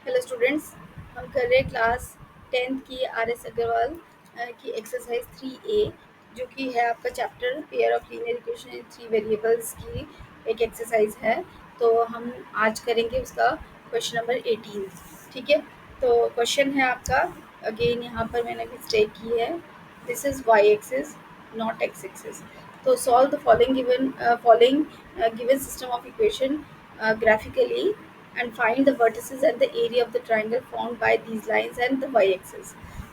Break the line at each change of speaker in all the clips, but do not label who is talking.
Hello students, हम कर रहे हैं क्लास 10th की आर एस अग्रवाल की एक्सरसाइज 3A, जो कि है आपका chapter pair of linear equation in 3 variables की एक एक्सरसाइज है। तो हम आज करेंगे उसका क्वेश्चन नंबर 18। ठीक है, तो क्वेश्चन है आपका, अगेन यहाँ पर मैंने मिस्टेक की है। This is Y axis not X axis. तो solve the following given system of equation graphically and find the vertices and the area of the triangle formed by these lines and the y-axis।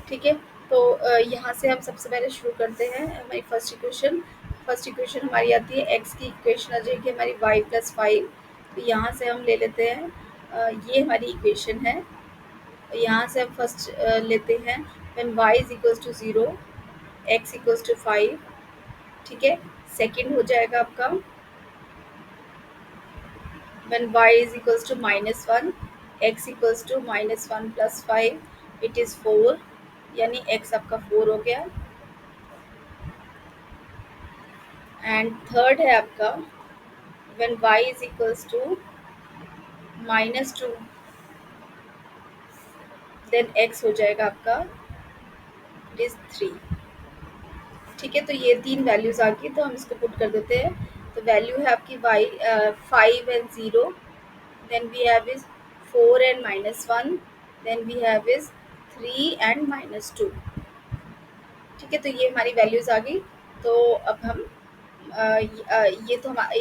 ठीक है, तो यहाँ से हम सबसे पहले शुरू करते हैं। हमारी फर्स्ट इक्वेशन हमारी आती है, x की इक्वेशन आ जाएगी हमारी y+5। तो यहाँ से हम ले लेते हैं, ये हमारी इक्वेशन है। यहाँ से हम फर्स्ट लेते हैं when y is equals to 0, x equals to 5। ठीक है, सेकेंड हो जाएगा आपका when y is equals to -1, x equals to -1 plus 5, it is 4, यानी x आपका 4 हो गया। एंड थर्ड है आपका when y is equals to -2, then x हो जाएगा आपका it is 3। ठीक है, तो ये तीन वैल्यूज आ गई, तो हम इसको पुट कर देते हैं। तो वैल्यू है आपकी y 5 and 0, then we have is 4 and -1, then we have is 3 and -2। ठीक है, तो ये हमारी वैल्यूज आ गई। तो अब हम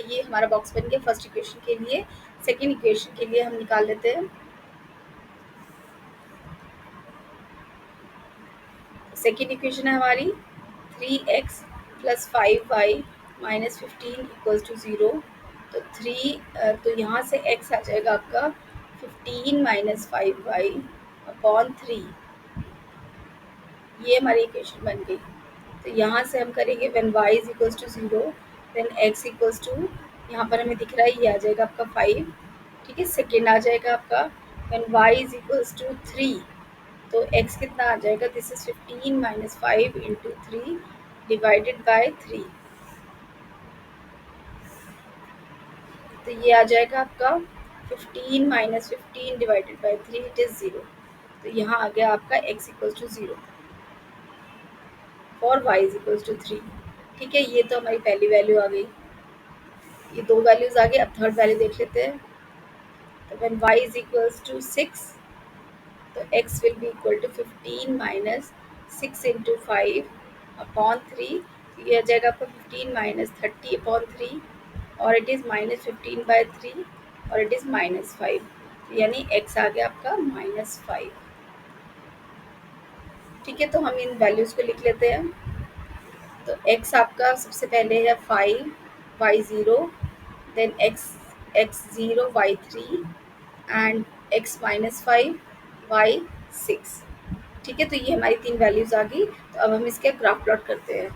ये हमारा बॉक्स बन गया फर्स्ट इक्वेशन के लिए। सेकेंड इक्वेशन के लिए हम निकाल लेते हैं। सेकेंड इक्वेशन है हमारी 3x + 5y - 15 = 0। तो तो यहाँ से x आ जाएगा आपका 15 - 5y अपॉन 3। ये हमारी इक्वेशन बन गई। तो यहाँ से हम करेंगे when y is equals to 0, then x equals to, यहाँ पर हमें दिख रहा है ये आ जाएगा आपका 5। ठीक है, सेकेंड आ जाएगा आपका when y is equals to 3, तो x कितना आ जाएगा, दिस इज 15 - 5 × 3 डिवाइडेड बाय 3। तो ये आ जाएगा आपका 15 - 15 डिवाइडेड बाय 3, इट इज़ 0। तो यहाँ आ गया आपका x इक्वल्स टू 0 और y इज इक्वल्स टू 3। ठीक है, ये तो हमारी पहली वैल्यू आ गई। ये दो वैल्यूज आ गई। अब थर्ड वैल्यू देख लेते हैं। तो when y is equals to 6, तो x will be equal to 15 - 6 × 5 upon 3। ये आ जाएगा आपका 15 - 30 अपॉन 3, और इट इज़ -15/3, और इट इज़ -5। यानी x आ गया आपका -5। ठीक है, तो हम इन वैल्यूज़ को लिख लेते हैं। तो x आपका सबसे पहले है 5, y 0, then x 0, y 3 and x -5, y 6। ठीक है, तो ये हमारी तीन वैल्यूज़ आ गई। तो अब हम इसके ग्राफ प्लॉट करते हैं।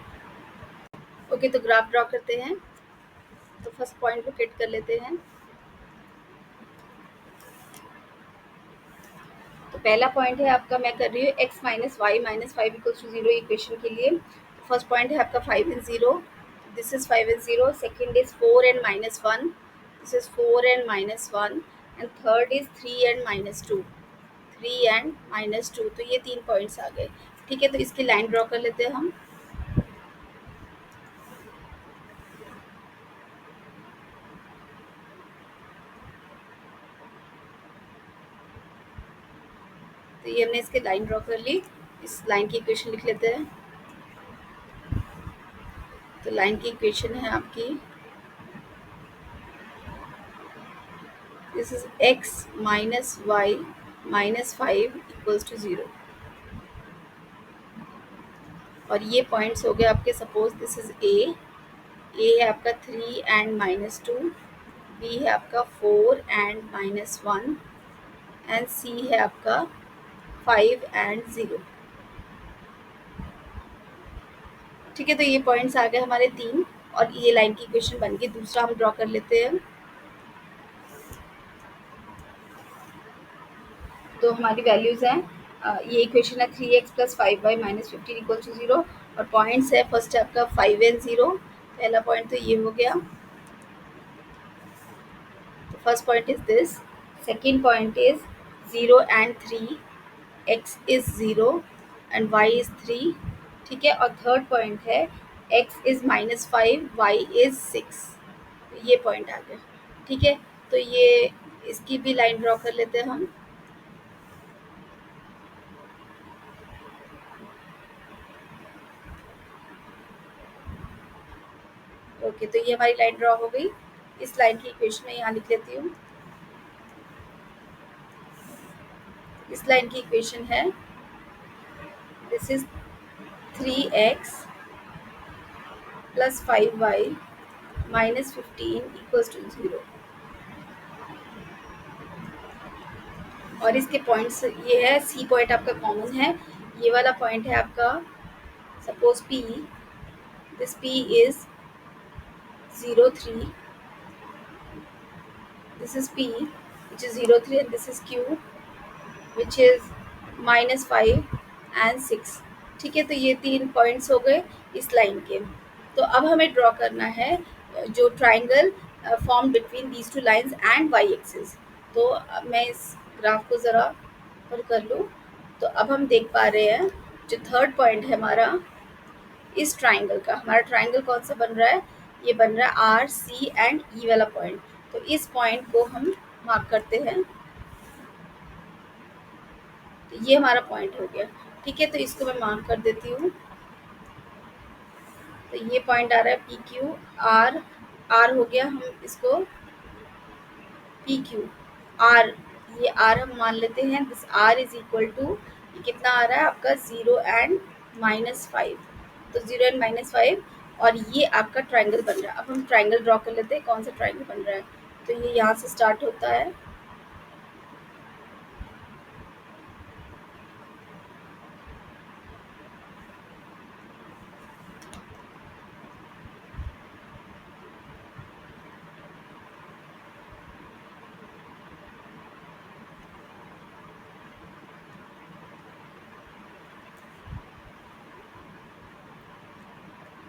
ओके, तो ग्राफ ड्रॉ करते हैं। तो फर्स्ट पॉइंट लोकेट कर लेते हैं। तो पहला पॉइंट है आपका, मैं कर रही हूँ x - y - 5 = 0 इक्वेशन के लिए। फर्स्ट पॉइंट है आपका 5 and 0, this is 5 and 0। Second is 4 and -1, this is 4 and -1, and third is 3 and -2, 3 and -2। तो ये तीन पॉइंट्स आ गए। ठीक है, तो इसकी लाइन ड्रॉ कर लेते हैं हम। तो ये हमने इसकी लाइन ड्रॉ कर ली। इस लाइन की इक्वेशन लिख लेते हैं। तो लाइन की इक्वेशन है आपकी, दिस इज x - y - 5 = 0। और ये पॉइंट्स हो गए आपके, सपोज दिस इज ए है आपका 3 and -2, बी है आपका 4 and -1, एंड सी है आपका 5 and 0। ठीक है, तो ये पॉइंट्स आ गए हमारे तीन, और ये लाइन की इक्वेशन बन गई। दूसरा हम ड्रॉ कर लेते हैं। तो हमारी वैल्यूज हैं, ये इक्वेशन है 3x + 5y - 15 = 0, और पॉइंट्स है, फर्स्ट है आपका 5 and 0। पहला पॉइंट तो ये हो गया। तो first point is this, second point is 0 and 3, x is 0 and y is 3, ठीक है। और थर्ड पॉइंट है x is -5, y is 6, ये पॉइंट आ गया, ठीक है। तो ये इसकी भी लाइन ड्रॉ कर लेते हैं हम। ओके, तो ये हमारी लाइन ड्रॉ हो गई। इस लाइन की इक्वेशन मैं यहाँ लिख लेती हूँ। इस लाइन की इक्वेशन है, दिस इज 3x + 5y - 15 = 0। और इसके पॉइंट्स ये है, सी पॉइंट आपका कॉमन है, ये वाला पॉइंट है आपका suppose P, this P is 0 3, this is P which is 0 3, and this is Q which is -5 and 6, ठीक है। तो ये 3 पॉइंट्स हो गए इस लाइन के। तो अब हमें ड्रॉ करना है जो triangle form between these two lines and Y axis. तो अब मैं इस ग्राफ को ज़रा पर कर लूँ, तो अब हम देख पा रहे हैं जो थर्ड पॉइंट है हमारा इस ट्राइंगल का, हमारा ट्राइंगल कौन सा बन रहा है, ये बन रहा है आर सी एंड ई वाला पॉइंट। तो इस पॉइंट को हम मार्क करते हैं, तो ये हमारा पॉइंट हो गया, ठीक है। तो इसको मैं मार्क कर देती हूँ। तो ये पॉइंट आ रहा है पी क्यू आर, आर हो गया, हम इसको पी क्यू आर, ये आर हम मान लेते हैं। This R is equal to, ये कितना आ रहा है आपका 0 एंड -5, तो 0 एंड -5, और ये आपका ट्राइंगल बन रहा है। अब हम ट्राइंगल ड्रॉ कर लेते हैं, कौन सा ट्राइंगल बन रहा है। तो ये यहाँ से स्टार्ट होता है,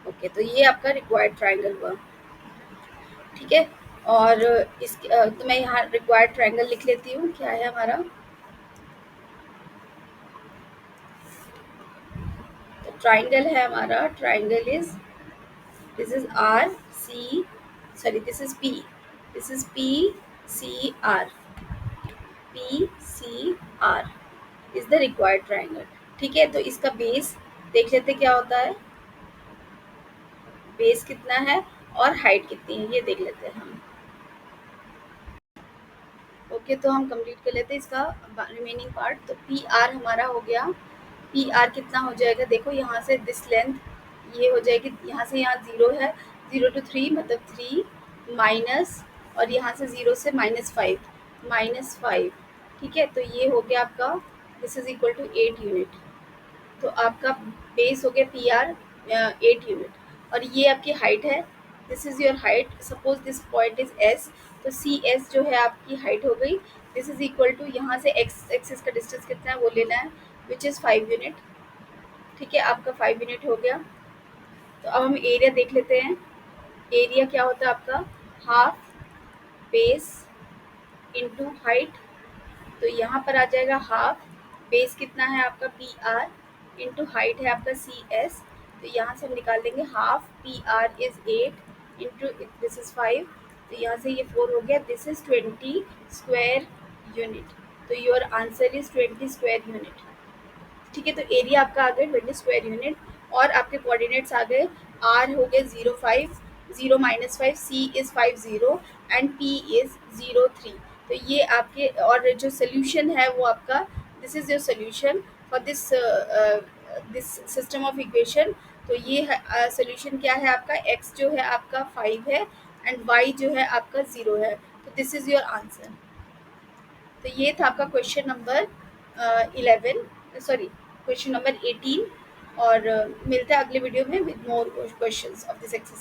ओके। तो ये आपका रिक्वायर्ड ट्राइंगल हुआ, ठीक है। और इस तो मैं यहाँ रिक्वायर्ड ट्राइंगल लिख लेती हूँ, क्या है हमारा। तो ट्राइंगल है हमारा, triangle is, this is R C, sorry this is P, this is P C R, P C R is the required triangle, ठीक है। तो इसका बेस देख लेते क्या होता है, बेस कितना है और हाइट कितनी है, ये देख लेते हैं हम। ओके, तो हम कंप्लीट कर लेते हैं इसका रिमेनिंग पार्ट। तो पी आर हमारा हो गया, पी आर कितना हो जाएगा, देखो यहाँ से दिस लेंथ ये हो जाएगी, यहाँ से यहाँ 0 है, 0 to 3 मतलब 3 माइनस, और यहाँ से 0 से -5, -5, ठीक है। तो ये हो गया आपका, this is equal to 8 unit. तो आपका बेस हो गया पी आर 8 यूनिट, और ये आपकी हाइट है, this is your height, suppose this point is S, तो सी एस जो है आपकी हाइट हो गई। दिस इज इक्वल टू, यहाँ से एक्स एक्सिस का डिस्टेंस कितना है वो लेना है, विच इज़ 5 यूनिट, ठीक है। आपका 5 यूनिट हो गया। तो अब हम एरिया देख लेते हैं। एरिया क्या होता है आपका, हाफ बेस इंटू हाइट। तो यहाँ पर आ जाएगा हाफ, बेस कितना है आपका पी आर, इंटू हाइट है आपका सी एस। तो यहाँ से हम निकाल देंगे half P R is 8 into this is 5, तो यहाँ से ये 4 हो गया, दिस इज 20 स्क्वायर यूनिट। तो your answer is 20 square unit, ठीक है। तो एरिया आपका आ गया 20 स्क्वायर यूनिट, और आपके कोऑर्डिनेट्स आ गए, आर हो गए 0 5, 0 -5, C is 5 0 and P is 0 3। तो ये आपके, और जो सोल्यूशन है वो आपका, this is your solution for this this system of equation. तो ये है सोल्यूशन, क्या है आपका, x जो है आपका 5 है एंड y जो है आपका 0 है। तो दिस इज़ योर आंसर। तो ये था आपका question number 11, sorry question number 18, और मिलता है अगले वीडियो में with more questions of this exercise.